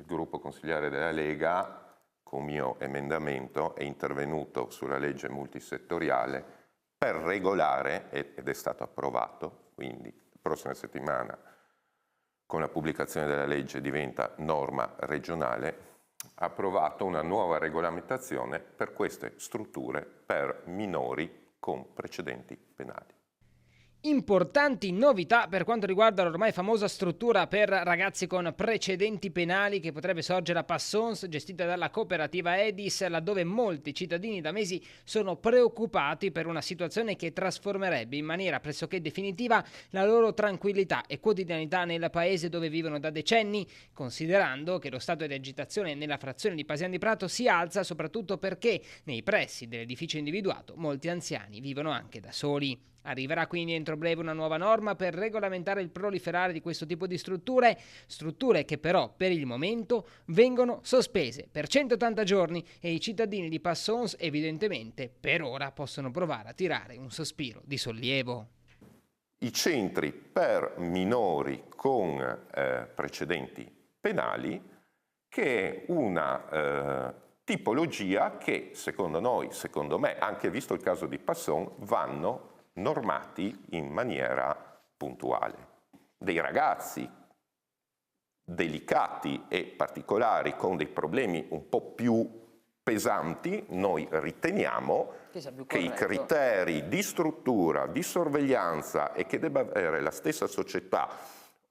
gruppo consigliare della Lega, con mio emendamento, è intervenuto sulla legge multisettoriale per regolare, ed è stato approvato, quindi la prossima settimana con la pubblicazione della legge diventa norma regionale, ha approvato una nuova regolamentazione per queste strutture per minori con precedenti penali. Importanti novità per quanto riguarda l'ormai famosa struttura per ragazzi con precedenti penali che potrebbe sorgere a Passons, gestita dalla cooperativa Edis, laddove molti cittadini da mesi sono preoccupati per una situazione che trasformerebbe in maniera pressoché definitiva la loro tranquillità e quotidianità nel paese dove vivono da decenni, considerando che lo stato di agitazione nella frazione di Pasian di Prato si alza soprattutto perché nei pressi dell'edificio individuato molti anziani vivono anche da soli. Arriverà quindi entro breve una nuova norma per regolamentare il proliferare di questo tipo di strutture che però per il momento vengono sospese per 180 giorni e i cittadini di Passons evidentemente per ora possono provare a tirare un sospiro di sollievo. I centri per minori con precedenti penali, che è una tipologia che secondo noi, secondo me, anche visto il caso di Passons, vanno normati in maniera puntuale. Dei ragazzi delicati e particolari con dei problemi un po' più pesanti, noi riteniamo che i criteri di struttura, di sorveglianza e che debba avere la stessa società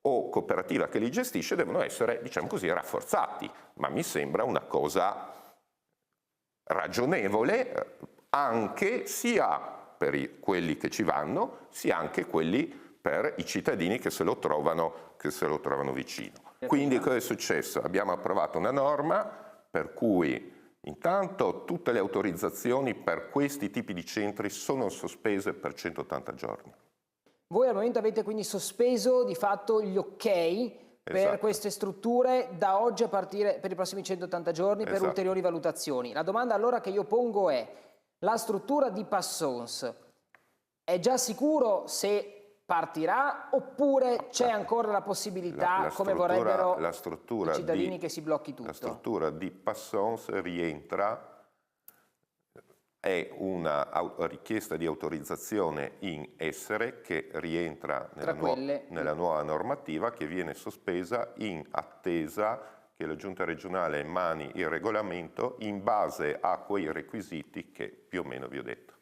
o cooperativa che li gestisce devono essere, diciamo così, rafforzati, ma mi sembra una cosa ragionevole anche sia per quelli che ci vanno, sia anche quelli per i cittadini che se lo trovano vicino. Quindi cosa è successo? Abbiamo approvato una norma per cui intanto tutte le autorizzazioni per questi tipi di centri sono sospese per 180 giorni. Voi al momento avete quindi sospeso di fatto gli ok per queste strutture da oggi a partire per i prossimi 180 giorni per ulteriori valutazioni. La domanda allora che io pongo è: la struttura di Passons è già sicuro se partirà oppure c'è ancora la possibilità, come vorrebbero i cittadini, che si blocchi tutto? La struttura di Passons rientra, è una richiesta di autorizzazione in essere che rientra nella nuova normativa che viene sospesa in attesa che la Giunta regionale emani il regolamento in base a quei requisiti che più o meno vi ho detto.